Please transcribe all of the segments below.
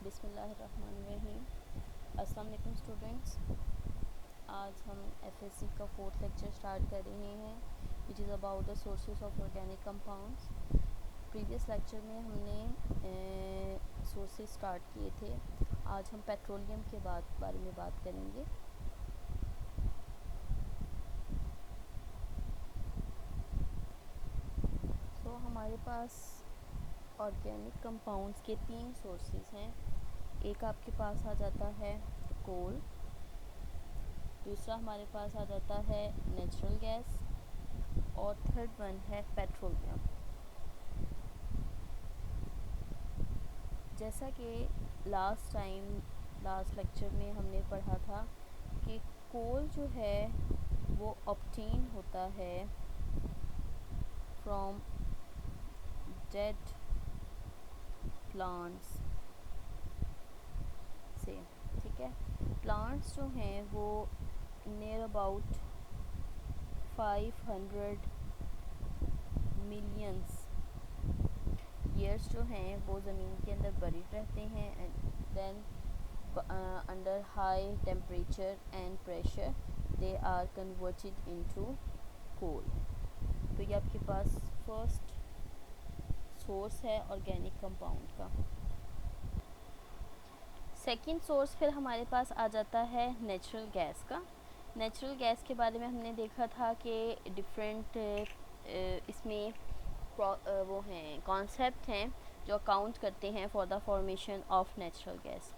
बिस्मिल्लाहिर्रहमानिर्रहीम। अस्सलाम वालेकुम स्टूडेंट्स। आज हम एफएससी का 4th लेक्चर स्टार्ट कर रहे हैं which is about the sources of organic compounds. Previous lecture में हमने सोर्सेज स्टार्ट किए थे। आज हम पेट्रोलियम के बारे में बात करेंगे। तो हमारे पास ऑर्गेनिक कंपाउंड्स के 3 सोर्सेज हैं। एक आपके पास आ जाता है कोल, दूसरा हमारे पास आ जाता है नेचुरल गैस और थर्ड वन है पेट्रोलियम। जैसा कि लास्ट लेक्चर में हमने पढ़ा था कि कोल जो है वो ऑब्टेन होता है फ्रॉम डेड प्लांट्स से, ठीक है। प्लांट्स जो हैं वो नियर अबाउट 500 मिलियंस ईयर्स जो हैं वो ज़मीन के अंदर बरीड रहते हैं and then under high temperature and pressure they are converted into coal. तो ये आपके पास फर्स्ट सोर्स है ऑर्गेनिक कंपाउंड का। सेकंड सोर्स फिर हमारे पास आ जाता है नेचुरल गैस का। नेचुरल गैस के बारे में हमने देखा था कि डिफरेंट इसमें वो हैं कॉन्सेप्ट हैं जो अकाउंट करते हैं for the formation of natural gas.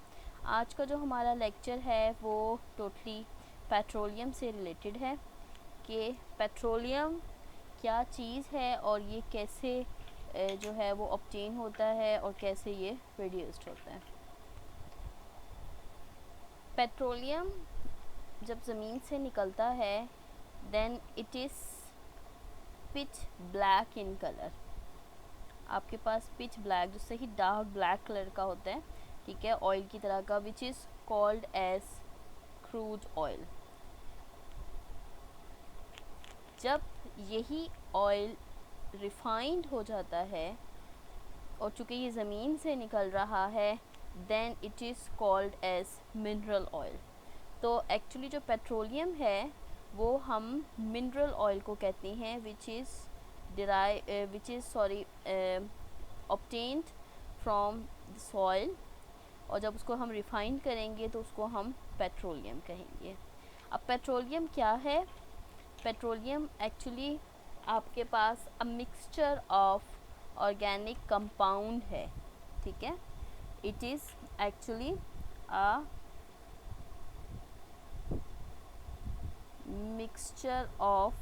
आज का जो हमारा लेक्चर है वो टोटली पेट्रोलियम से रिलेटेड है कि पेट्रोलियम क्या चीज़ है और ये कैसे जो है वो ऑब्टेन होता है और कैसे ये प्रोड्यूस्ड होता है। पेट्रोलियम जब ज़मीन से निकलता है then it is pitch black in colour. आपके पास पिच ब्लैक, जिससे ही डार्क ब्लैक कलर का होता है, ठीक है, ऑयल की तरह का, which is called as crude oil. जब यही ऑयल रिफाइंड हो जाता है और चूँकि ये ज़मीन से निकल रहा है then it is called as mineral oil. तो एक्चुअली जो पेट्रोलियम है वो हम मिनरल ऑयल को कहते हैं which is obtained from soil, और जब उसको हम रिफ़ाइन करेंगे तो उसको हम पेट्रोलियम कहेंगे। अब पेट्रोलियम क्या है? पेट्रोलियम एक्चुअली आपके पास a mixture of organic compound है, ठीक है। It is actually a mixture of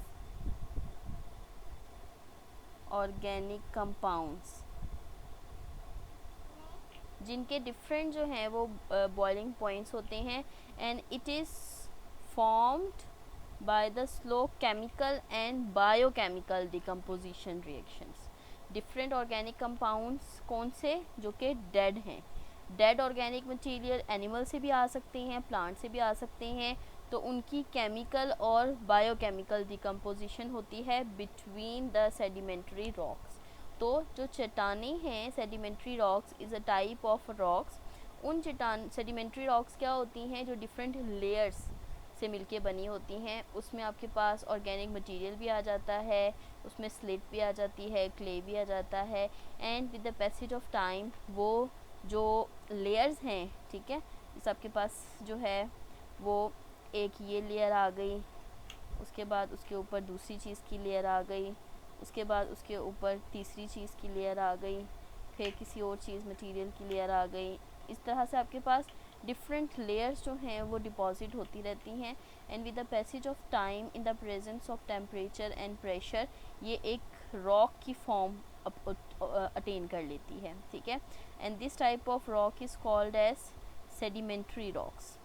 organic compounds जिनके डिफरेंट जो हैं वो बॉइलिंग पॉइंट्स होते हैं and it is formed by the slow chemical and biochemical decomposition reactions. Different organic compounds कौन से? जो कि डेड हैं। डेड ऑर्गेनिक मटेरियल एनिमल से भी आ सकते हैं, प्लांट से भी आ सकते हैं, तो उनकी केमिकल और बायोकेमिकल डिकम्पोजिशन होती है बिटवीन द सेडिमेंट्री रॉक्स। तो जो चट्टानें हैं, sedimentary rocks is a type of rocks. उन सेडिमेंट्री रॉक्स क्या होती हैं? जो डिफरेंट लेयर्स से मिलके बनी होती हैं। उसमें आपके पास ऑर्गेनिक मटेरियल भी आ जाता है, उसमें स्लिट भी आ जाती है, क्ले भी आ जाता है, and with the passage of time वो जो लेयर्स हैं, ठीक है, इस आपके पास जो है वो एक ये लेयर आ गई, उसके बाद उसके ऊपर दूसरी चीज़ की लेयर आ गई, उसके बाद उसके ऊपर तीसरी चीज़ की लेयर आ गई, फिर किसी और चीज़ मटेरियल की लेयर आ गई। इस तरह से आपके पास डिफरेंट लेयर्स जो हैं वो डिपॉजिट होती रहती हैं and with the passage of time in the presence of temperature and pressure ये एक रॉक की फॉर्म अटेन कर लेती है, ठीक है। And this type of rock is called as sedimentary rocks.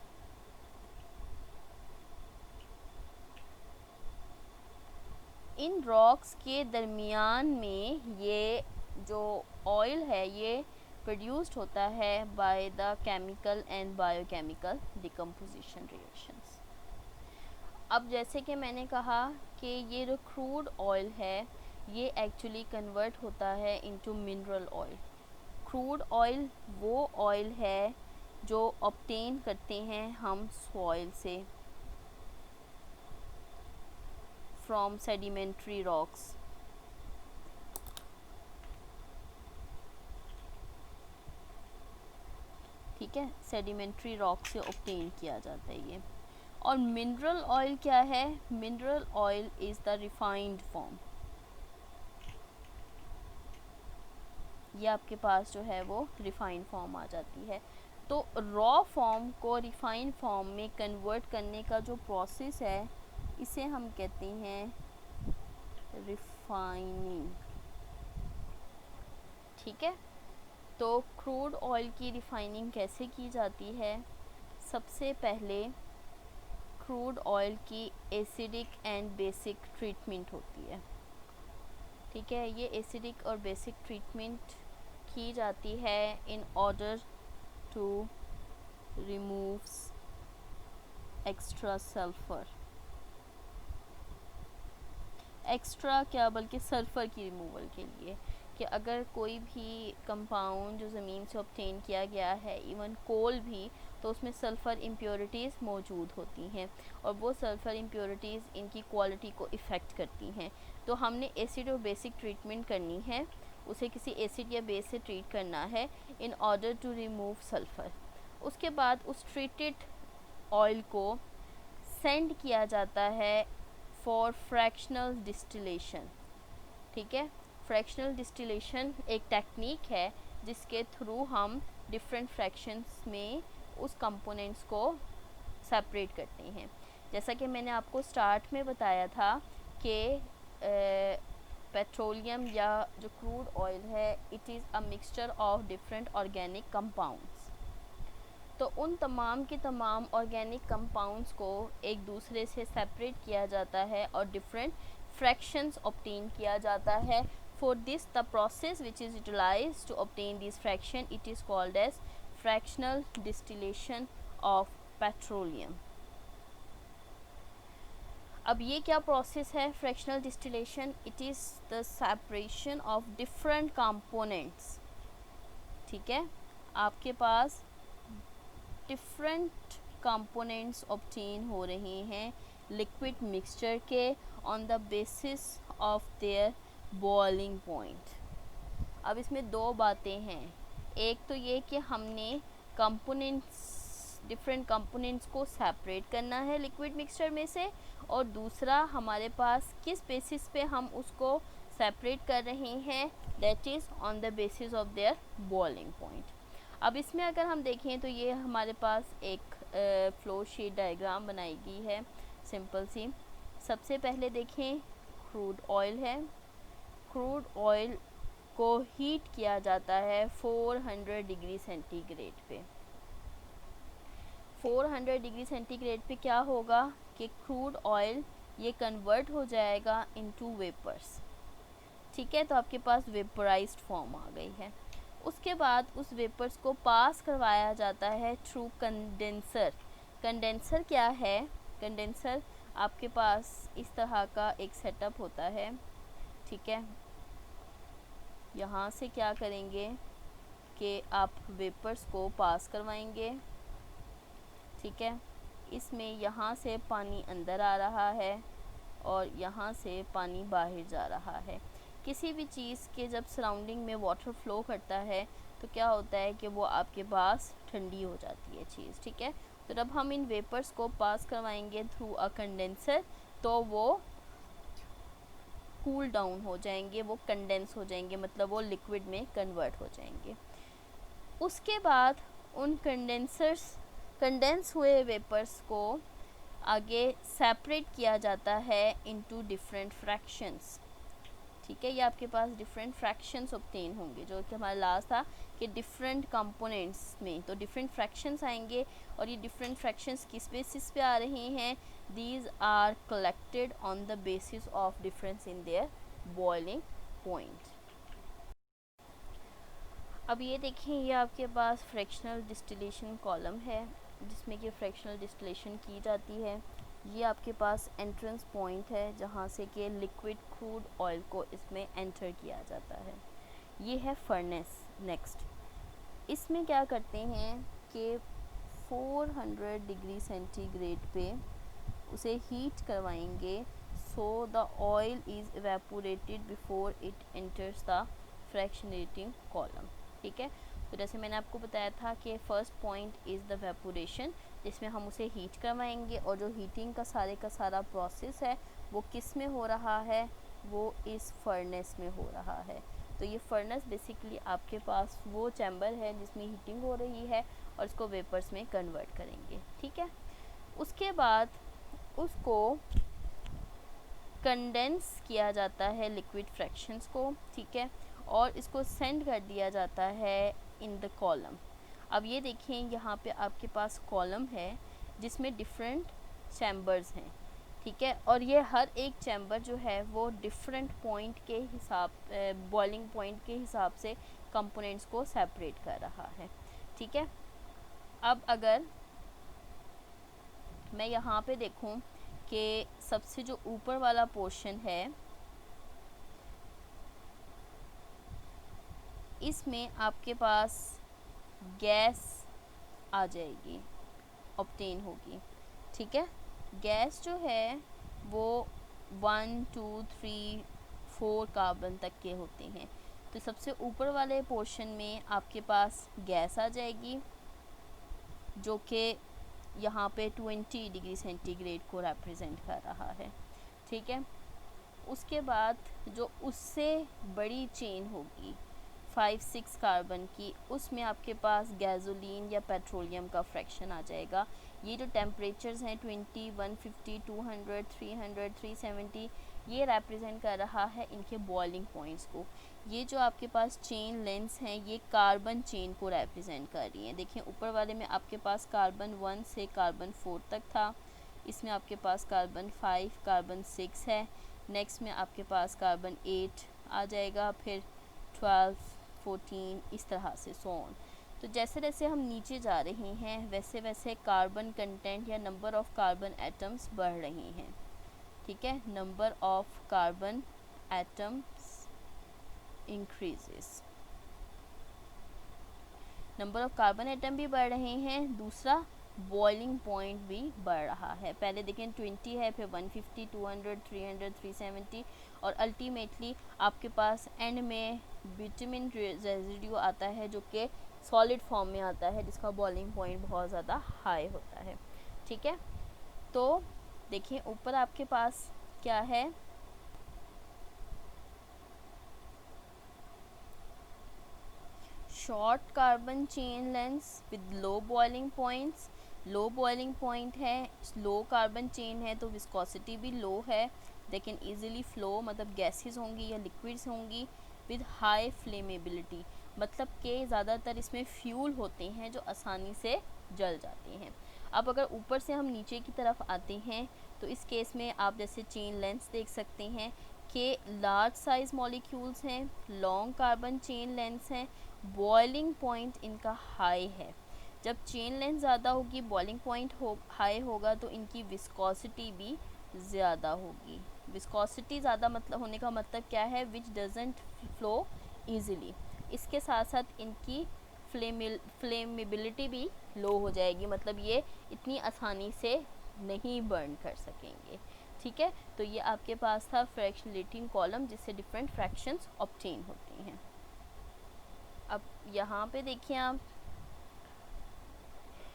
इन रॉक्स के दरमियान में ये जो ऑयल है ये प्रोड्यूस्ड होता है by the chemical and biochemical decomposition reactions. अब जैसे कि मैंने कहा कि ये जो क्रूड ऑयल है ये एक्चुअली कन्वर्ट होता है into mineral oil. Crude oil वो ऑयल है जो ऑब्टेन करते हैं हम सॉइल से, फ्रॉम सेडिमेंट्री रॉक्स। ठीक है, सेडिमेंट्री रॉक से ऑब्टेन किया जाता है ये। और मिनरल ऑयल क्या है? Mineral oil is the refined form. ये आपके पास जो है वो रिफाइंड फॉर्म आ जाती है। तो रॉ फॉर्म को रिफाइंड फॉर्म में कन्वर्ट करने का जो प्रोसेस है इसे हम कहते हैं रिफाइनिंग। ठीक है, तो क्रूड ऑयल की रिफाइनिंग कैसे की जाती है? सबसे पहले क्रूड ऑयल की एसिडिक एंड बेसिक ट्रीटमेंट होती है। ठीक है, ये एसिडिक और बेसिक ट्रीटमेंट की जाती है in order to remove extra sulphur. Extra क्या, बल्कि सल्फ़र की रिमूवल के लिए, कि अगर कोई भी कंपाउंड जो ज़मीन से ऑब्टेन किया गया है, इवन कोल भी, तो उसमें सल्फ़र इम्प्योरिटीज़ मौजूद होती हैं और वो सल्फ़र इम्प्योरिटीज़ इनकी क्वालिटी को इफ़ेक्ट करती हैं। तो हमने एसिड और बेसिक ट्रीटमेंट करनी है, उसे किसी एसिड या बेस से ट्रीट करना है in order to remove sulphur. उसके बाद उस ट्रीटेड ऑयल को सेंड किया जाता है फॉर फ्रैक्शनल डिस्टिलेशन। ठीक है, फ्रैक्शनल डिस्टिलेशन एक टेक्निक है जिसके थ्रू हम डिफरेंट फ्रैक्शंस में उस कंपोनेंट्स को सेपरेट करते हैं। जैसा कि मैंने आपको स्टार्ट में बताया था कि पेट्रोलियम या जो क्रूड ऑयल है, it is a mixture of different organic compounds. तो उन तमाम के तमाम ऑर्गेनिक कंपाउंड्स को एक दूसरे से सेपरेट किया जाता है और डिफरेंट फ्रैक्शंस ऑब्टेन किया जाता है। For this the process which is utilised to obtain this fraction, it is called as fractional distillation of petroleum. अब ये क्या प्रोसेस है fractional distillation? It is the separation of different components. ठीक है, आपके पास डिफरेंट कंपोनेंट्स ऑब्टेन हो रहे हैं लिक्विड मिक्सचर के on the basis of their boiling point. अब इसमें दो बातें हैं, एक तो ये कि हमने कंपोनेंट्स, डिफरेंट कंपोनेंट्स को सेपरेट करना है लिक्विड मिक्सचर में से, और दूसरा हमारे पास किस बेसिस पे हम उसको सेपरेट कर रहे हैं, that is on the basis of their boiling point. अब इसमें अगर हम देखें तो ये हमारे पास एक फ्लो शीट डायग्राम बनाई गई है सिंपल सी। सबसे पहले देखें क्रूड ऑयल है, क्रूड ऑयल को हीट किया जाता है 400 डिग्री सेंटीग्रेड पे। 400 डिग्री सेंटीग्रेड पे क्या होगा कि क्रूड ऑयल ये कन्वर्ट हो जाएगा इनटू वेपर्स। ठीक है, तो आपके पास वेपराइज्ड फॉर्म आ गई है। उसके बाद उस वेपर्स को पास करवाया जाता है थ्रू कंडेंसर। कंडेंसर क्या है? कंडेंसर आपके पास इस तरह का एक सेटअप होता है। ठीक है, यहाँ से क्या करेंगे कि आप वेपर्स को पास करवाएंगे। ठीक है, इसमें यहाँ से पानी अंदर आ रहा है और यहाँ से पानी बाहर जा रहा है। किसी भी चीज़ के जब सराउंडिंग में वाटर फ्लो करता है तो क्या होता है कि वो आपके पास ठंडी हो जाती है चीज़। ठीक है, तो जब हम इन वेपर्स को पास करवाएंगे थ्रू अ कंडेंसर तो वो कूल डाउन हो जाएंगे, वो कंडेंस हो जाएंगे, मतलब वो लिक्विड में कन्वर्ट हो जाएंगे। उसके बाद उन कंडेंस हुए वेपर्स को आगे सेपरेट किया जाता है इनटू डिफरेंट फ्रैक्शंस। ठीक है, ये आपके पास डिफरेंट फ्रैक्शंस ऑब्टेन होंगे, जो कि हमारा लास्ट था कि डिफरेंट कंपोनेंट्स में तो डिफरेंट फ्रैक्शंस आएंगे। और ये डिफरेंट फ्रैक्शंस किस बेसिस पे आ रहे हैं? These are collected on the basis of difference in their boiling point. अब ये देखें, ये आपके पास फ्रैक्शनल डिस्टिलेशन कॉलम है जिसमें कि फ्रैक्शनल डिस्टिलेशन की जाती है। ये आपके पास एंट्रेंस पॉइंट है जहाँ से कि लिक्विड क्रूड ऑयल को इसमें एंटर किया जाता है। ये है फर्नेस। नेक्स्ट इसमें क्या करते हैं कि 400 डिग्री सेंटीग्रेड पे उसे हीट करवाएंगे, so the oil is evaporated before it enters the fractionating column. ठीक है, तो जैसे मैंने आपको बताया था कि first point is the evaporation, जिसमें हम उसे हीट करवाएंगे, और जो हीटिंग का सारा प्रोसेस है वो किस में हो रहा है, वो इस फर्नेस में हो रहा है। तो ये फर्नेस बेसिकली आपके पास वो चैम्बर है जिसमें हीटिंग हो रही है, और इसको वेपर्स में कन्वर्ट करेंगे। ठीक है, उसके बाद उसको कंडेंस किया जाता है लिक्विड फ्रैक्शंस को। ठीक है, और इसको सेंड कर दिया जाता है इन द कॉलम। अब ये देखें, यहाँ पे आपके पास कॉलम है जिसमें डिफरेंट चैम्बर्स हैं। ठीक है, और ये हर एक चैम्बर जो है वो डिफरेंट पॉइंट के हिसाब, बॉइलिंग पॉइंट के हिसाब से कंपोनेंट्स को सेपरेट कर रहा है। ठीक है, अब अगर मैं यहाँ पे देखूँ कि सबसे जो ऊपर वाला पोर्शन है, इसमें आपके पास गैस आ जाएगी, ऑब्टेन होगी। ठीक है, गैस जो है वो 1 2 3 4 कार्बन तक के होते हैं। तो सबसे ऊपर वाले पोर्शन में आपके पास गैस आ जाएगी, जो कि यहाँ पे 20 डिग्री सेंटीग्रेड को रिप्रेजेंट कर रहा है। ठीक है, उसके बाद जो उससे बड़ी चेन होगी 5-6 कार्बन की, उसमें आपके पास गैसोलीन या पेट्रोलियम का फ्रैक्शन आ जाएगा। ये जो टेम्परेचर्स हैं 20, 150, 200, 300, 370, ये रिप्रेजेंट कर रहा है इनके बॉइलिंग पॉइंट्स को। ये जो आपके पास चेन लेंथ्स हैं ये कार्बन चेन को रिप्रेजेंट कर रही हैं। देखिए ऊपर वाले में आपके पास कार्बन 1 से कार्बन 4 तक था, इसमें आपके पास कार्बन 5, कार्बन 6 है, नेक्स्ट में आपके पास कार्बन 8 आ जाएगा, फिर 12, 14, इस तरह से सो ऑन। तो जैसे जैसे हम नीचे जा रहे हैं वैसे वैसे कार्बन कंटेंट या नंबर ऑफ़ कार्बन एटम्स बढ़ रहे हैं। ठीक है, number of carbon atoms increases, number of carbon atom भी बढ़ रहे हैं, दूसरा बॉइलिंग पॉइंट भी बढ़ रहा है। पहले देखें 20 है, फिर 150, 200, 300, 370, और अल्टीमेटली आपके पास एंड में बिटुमिन रेजिड्यू आता है जो कि सॉलिड फॉर्म में आता है, जिसका बॉइलिंग पॉइंट बहुत ज़्यादा हाई होता है। ठीक है, तो देखिए ऊपर आपके पास क्या है, short carbon chain lengths with low boiling points. Low boiling point है, लो कार्बन चेन है, तो विस्कोसिटी भी लो है, लेकिन इजीली फ्लो, मतलब गैसेस होंगी या लिक्विड्स होंगी, विद हाई फ्लेमेबिलिटी, मतलब कि ज़्यादातर इसमें फ्यूल होते हैं जो आसानी से जल जाते हैं। अब अगर ऊपर से हम नीचे की तरफ आते हैं तो इस केस में आप जैसे चेन लेंथ्स देख सकते हैं कि लार्ज साइज मॉलिक्यूल्स हैं, लॉन्ग कार्बन चेन लेंथ्स हैं, बॉइलिंग पॉइंट इनका हाई है। जब चेन लेंथ ज़्यादा होगी, बॉइलिंग पॉइंट हाई होगा, तो इनकी विस्कोसिटी भी ज़्यादा होगी। विस्कोसिटी ज़्यादा मतलब होने का मतलब क्या है, विच डजेंट फ्लो ईजिली। इसके साथ साथ इनकी फ्लेमेबिलिटी भी लो हो जाएगी, मतलब ये इतनी आसानी से नहीं बर्न कर सकेंगे। ठीक है, तो ये आपके पास था फ्रैक्शनलेटिंग कॉलम, जिससे डिफरेंट फ्रैक्शंस ऑब्टेन होती हैं। अब यहाँ पे देखिए आप,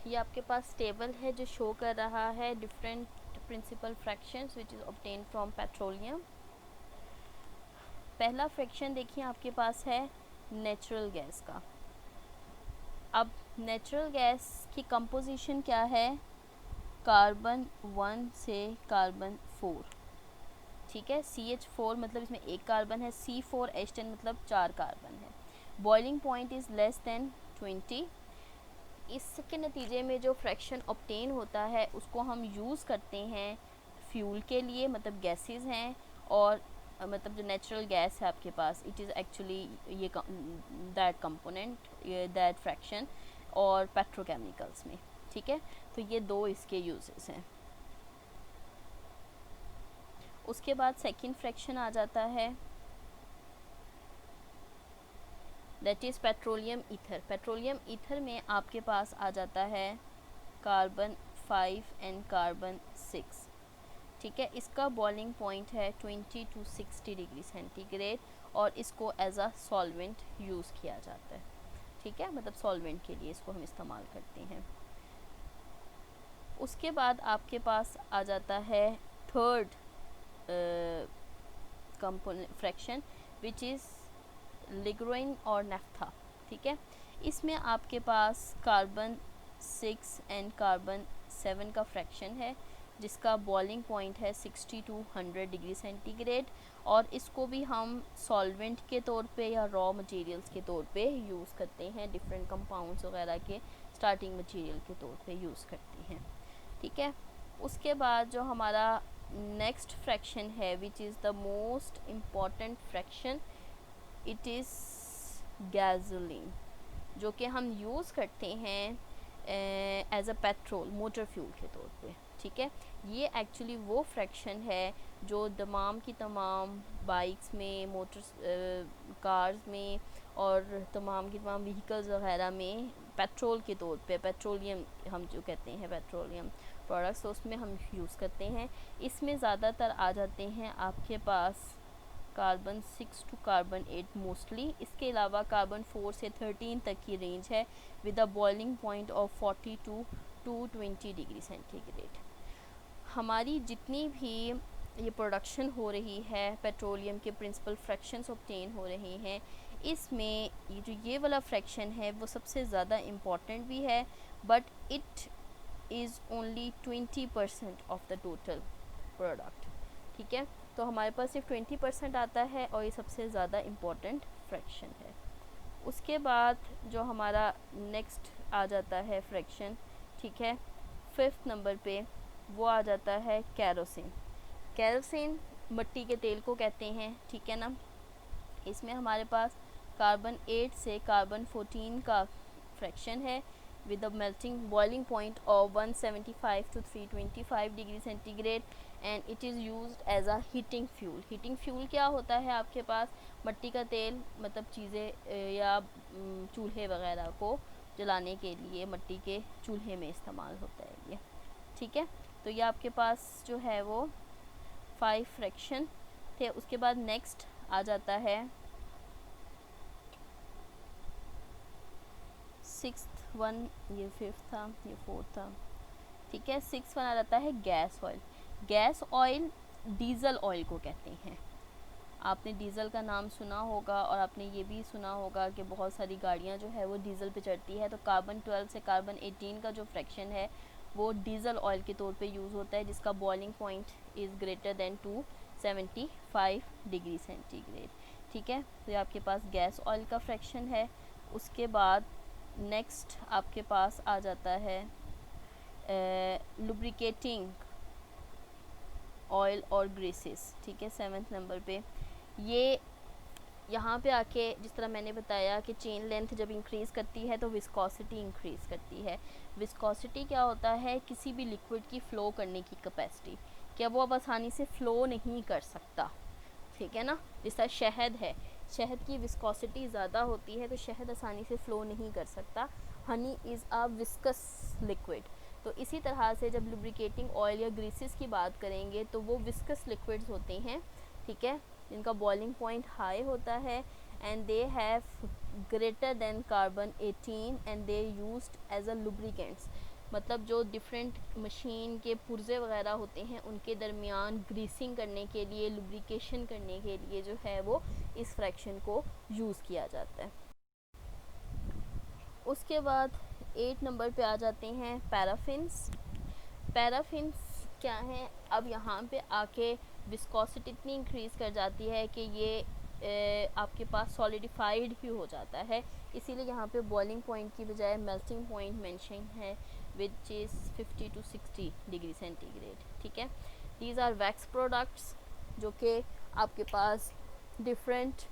ये आपके पास टेबल है जो शो कर रहा है different principal fractions which is obtain from petroleum. पहला फ्रैक्शन देखिए आपके पास है नेचुरल गैस का। अब नेचुरल गैस की कंपोजिशन क्या है, कार्बन 1 से कार्बन 4। ठीक है, CH4 मतलब इसमें एक कार्बन है, C4H10 मतलब 4 कार्बन है। Boiling point is less than 20। इसके नतीजे में जो फ्रैक्शन ऑब्टेन होता है उसको हम यूज़ करते हैं फ्यूल के लिए, मतलब गैसेस हैं, और मतलब जो नेचुरल गैस है आपके पास, इट इज़ एक्चुअली ये दैट कंपोनेंट, दैट फ्रैक्शन, और पेट्रोकेमिकल्स में। ठीक है, तो ये दो इसके यूजेस हैं। उसके बाद सेकंड फ्रैक्शन आ जाता है that is petroleum ether. Petroleum ether में आपके पास आ जाता है कार्बन 5 एंड कार्बन 6, ठीक है। इसका बॉइलिंग पॉइंट है 20 to 60 डिग्री सेंटीग्रेड और इसको एज अ सॉल्वेंट यूज़ किया जाता है, ठीक है, मतलब सॉल्वेंट के लिए इसको हम इस्तेमाल करते हैं। उसके बाद आपके पास आ जाता है third component fraction which is ligroin और नेफ्था, ठीक है। इसमें आपके पास कार्बन 6 एंड कार्बन 7 का फ्रैक्शन है जिसका बॉइलिंग पॉइंट है 60 to 100 डिग्री सेंटीग्रेड और इसको भी हम सॉल्वेंट के तौर पे या रॉ मटेरियल्स के तौर पे यूज़ करते हैं, डिफरेंट कंपाउंड्स वगैरह के स्टार्टिंग मटेरियल के तौर पे यूज़ करते हैं, ठीक है। उसके बाद जो हमारा नेक्स्ट फ्रैक्शन है which is the most important fraction, it is gasoline, जो कि हम यूज़ करते हैं as a petrol motor fuel के तौर पे, ठीक है। ये एक्चुअली वो फ्रैक्शन है जो तमाम की तमाम बाइक्स में, कार्स में और तमाम की तमाम व्हीकल्स वगैरह में पेट्रोल के तौर पे, पेट्रोलियम हम जो कहते हैं पेट्रोलियम प्रोडक्ट्स, तो उसमें हम यूज़ करते हैं। इसमें ज़्यादातर आ जाते हैं आपके पास कार्बन 6 टू कार्बन 8 मोस्टली। इसके अलावा कार्बन 4 से 13 तक की रेंज है with a boiling point of 40 to 220 degree centigrade. हमारी जितनी भी ये प्रोडक्शन हो रही है, पेट्रोलियम के प्रिंसिपल फ्रैक्शंस ऑब्टेन हो रहे हैं, इसमें ये जो ये वाला फ्रैक्शन है वो सबसे ज़्यादा इम्पॉर्टेंट भी है, but it is only 20% of the total product, ठीक है। तो हमारे पास सिर्फ 20% आता है और ये सबसे ज़्यादा इम्पॉर्टेंट फ्रैक्शन है। उसके बाद जो हमारा नेक्स्ट आ जाता है फ्रैक्शन, ठीक है, 5th नंबर पे वो आ जाता है कैरोसिन। कैरोसिन मिट्टी के तेल को कहते हैं, ठीक है ना। इसमें हमारे पास कार्बन 8 से कार्बन 14 का फ्रैक्शन है with a melting boiling point of 175 to 325 degree centigrade and it is used as a heating fuel। heating fuel क्या होता है आपके पास, मिट्टी का तेल, मतलब चीज़ें या चूल्हे वगैरह को जलाने के लिए मिट्टी के चूल्हे में इस्तेमाल होता है ये, ठीक है। तो ये आपके पास जो है वो 5 फ्रैक्शन थे। उसके बाद नेक्स्ट आ जाता है 6th वन, ये 5th था, ये 4th था, ठीक है। 6th वन आ जाता है gas oil. Gas oil diesel oil को कहते हैं। आपने डीज़ल का नाम सुना होगा और आपने ये भी सुना होगा कि बहुत सारी गाड़ियाँ जो है वो डीज़ल पे चढ़ती है, तो कार्बन 12 से कार्बन 18 का जो फ्रैक्शन है वो डीज़ल ऑयल के तौर पे यूज़ होता है जिसका boiling point is greater than 275 degree centigrade, ठीक है। तो ये आपके पास गैस ऑयल का फ्रैक्शन है। उसके बाद नेक्स्ट आपके पास आ जाता है लुब्रिकेटिंग ऑयल और ग्रीसेस, ठीक है, 7th नंबर पे। ये यहाँ पे आके जिस तरह मैंने बताया कि चेन लेंथ जब इंक्रीज़ करती है तो विस्कोसिटी इंक्रीज़ करती है। विस्कोसिटी क्या होता है, किसी भी लिक्विड की फ़्लो करने की कैपेसिटी, क्या वो अब आसानी से फ़्लो नहीं कर सकता, ठीक है ना। जिस तरह शहद है, शहद की विस्कोसिटी ज़्यादा होती है तो शहद आसानी से फ़्लो नहीं कर सकता। Honey is a viscous liquid. तो इसी तरह से जब लुब्रिकेटिंग ऑयल या ग्रीसेस की बात करेंगे तो वो विस्कस लिक्विड्स होते हैं, ठीक है, जिनका बॉइलिंग पॉइंट हाई होता है and they have greater than carbon 18 and they used as a lubricants. मतलब जो डिफरेंट मशीन के पुर्जे वगैरह होते हैं उनके दरमियान ग्रीसिंग करने के लिए, लुब्रिकेशन करने के लिए जो है वो इस फ्रैक्शन को यूज़ किया जाता है। उसके बाद 8 नंबर पे आ जाते हैं पैराफिन्स। पैराफिन्स क्या हैं, अब यहाँ पे आके विस्कोसिटी इतनी इंक्रीज़ कर जाती है कि ये आपके पास सॉलिडिफाइड ही हो जाता है, इसीलिए यहाँ पे बॉइलिंग पॉइंट की बजाय मेल्टिंग पॉइंट मेंशन है which is 50 to 60 degree centigrade, ठीक है। दीज आर वैक्स प्रोडक्ट्स जो कि आपके पास डिफरेंट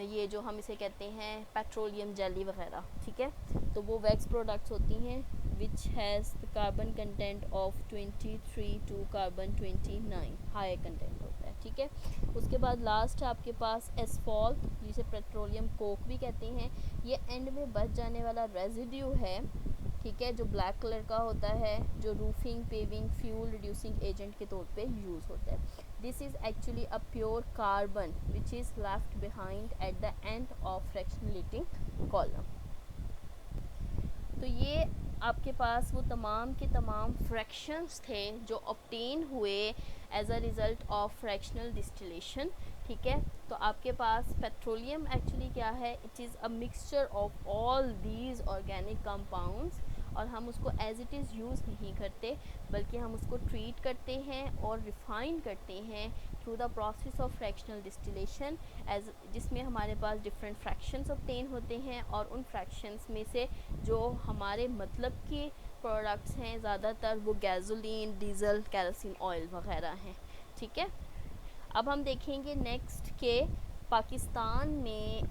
ये जो हम इसे कहते हैं पेट्रोलियम जेली वगैरह, ठीक है, तो वो वैक्स प्रोडक्ट्स होती हैं which has the carbon content of 23 to carbon 29 high content होता है, ठीक है। उसके बाद लास्ट है आपके पास एसफॉल्ट, जिसे पेट्रोलियम कोक भी कहते हैं। ये एंड में बच जाने वाला रेजिड्यू है, ठीक है, जो ब्लैक कलर का होता है, जो roofing, paving, fuel reducing agent के तौर पे यूज़ होता है। This is actually a pure carbon which is left behind at the end of fractionating column. तो ये आपके पास वो तमाम के तमाम फ्रैक्शंस थे जो ऑब्टेन हुए as a result of fractional distillation, ठीक है। तो आपके पास पेट्रोलियम एक्चुअली क्या है, it is a mixture of all these organic compounds, और हम उसको एज इट इज़ यूज़ नहीं करते, बल्कि हम उसको ट्रीट करते हैं और रिफ़ाइन करते हैं through the process of fractional distillation, as जिसमें हमारे पास डिफरेंट फ्रैक्शंस ऑब्टेन होते हैं, और उन फ्रैक्शंस में से जो हमारे मतलब के प्रोडक्ट्स हैं ज़्यादातर वो गैसोलीन, डीज़ल, केरोसिन ऑयल वगैरह हैं, ठीक है। अब हम देखेंगे नेक्स्ट के पाकिस्तान में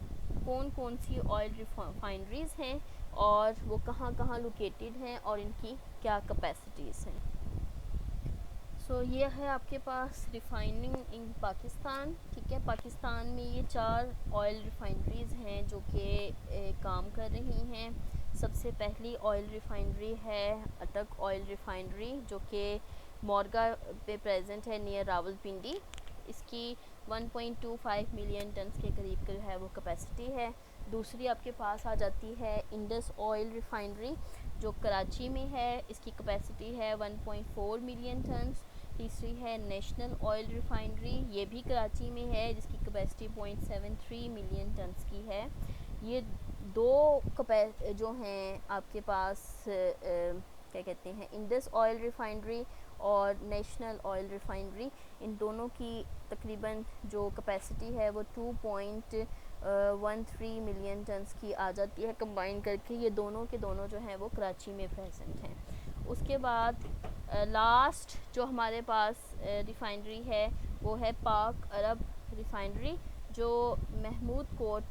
कौन कौन सी ऑयल रिफाइनरीज़ हैं और वो कहाँ कहाँ लोकेटेड हैं और इनकी क्या कैपेसिटीज़ हैं। सो ये है आपके पास रिफाइनिंग इन पाकिस्तान, ठीक है। पाकिस्तान में ये 4 ऑयल रिफाइनरीज़ हैं जो कि काम कर रही हैं। सबसे पहली ऑयल रिफाइनरी है अटक ऑयल रिफाइनरी, जो कि मोरगा पे प्रेजेंट है नियर रावलपिंडी। इसकी 1.25 मिलियन टन्स के करीब जो है वो कैपेसिटी है। दूसरी आपके पास आ जाती है इंडस ऑयल रिफाइनरी, जो कराची में है, इसकी कैपेसिटी है 1.4 मिलियन टन्स। तीसरी है नेशनल ऑयल रिफाइनरी, ये भी कराची में है, जिसकी कैपेसिटी 0.73 मिलियन टन्स की है। ये दो जो हैं आपके पास क्या कहते हैं, इंडस ऑयल रिफाइनरी और नेशनल ऑयल रिफाइनरी, इन दोनों की तकरीबन जो कैपेसिटी है वो 2.13 मिलियन टन्स की आ जाती है कंबाइन करके। ये दोनों के दोनों जो हैं वो कराची में प्रेजेंट हैं। उसके बाद लास्ट जो हमारे पास रिफाइनरी है वो है पाक अरब रिफाइनरी, जो महमूद कोट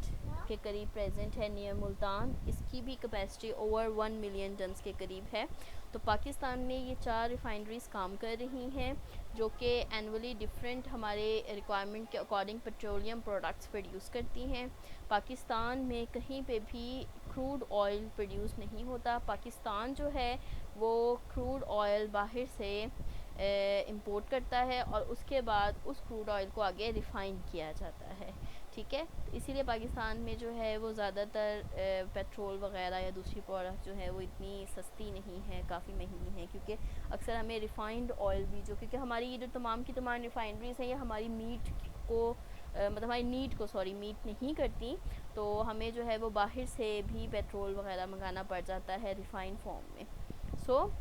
के करीब प्रेजेंट है नियर मुल्तान। इसकी भी कैपेसिटी ओवर 1 मिलियन टन्स के करीब है। तो पाकिस्तान में ये 4 रिफाइनरीज़ काम कर रही हैं, जो कि एनुअली डिफरेंट हमारे रिक्वायरमेंट के अकॉर्डिंग पेट्रोलियम प्रोडक्ट्स प्रोड्यूस करती हैं। पाकिस्तान में कहीं पे भी क्रूड ऑयल प्रोड्यूस नहीं होता। पाकिस्तान जो है वो क्रूड ऑयल बाहर से इंपोर्ट करता है और उसके बाद उस क्रूड ऑयल को आगे रिफ़ाइन किया जाता है, ठीक है। इसीलिए पाकिस्तान में जो है वो ज़्यादातर पेट्रोल वगैरह या दूसरी प्रोडक्ट जो है वो इतनी सस्ती नहीं है, काफ़ी महंगी है, क्योंकि अक्सर हमें रिफ़ाइंड ऑयल भी जो, क्योंकि हमारी ये जो तमाम की तमाम रिफाइनरीज़ हैं ये हमारी मीट को मतलब हमारी नीड को मीट नहीं करती, तो हमें जो है वो बाहर से भी पेट्रोल वगैरह मंगाना पड़ जाता है रिफ़ाइन फॉर्म में। So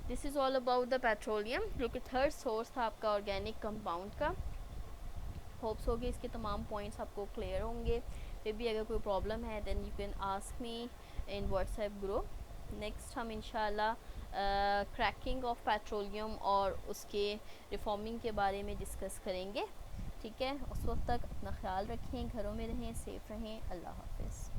this is all about the petroleum, जो कि थर्ड सोर्स था आपका ऑर्गेनिक कंपाउंड का। होप्स हो कि इसके तमाम पॉइंट्स आपको क्लियर होंगे। फिर भी अगर कोई प्रॉब्लम है then you can ask me in WhatsApp group. Next हम इंशाल्लाह क्रैकिंग ऑफ पेट्रोलियम और उसके रिफॉर्मिंग के बारे में डिस्कस करेंगे, ठीक है। उस वक्त तक अपना ख्याल रखें, घरों में रहें, सेफ़ रहें। अल्लाह हाफ़िज़।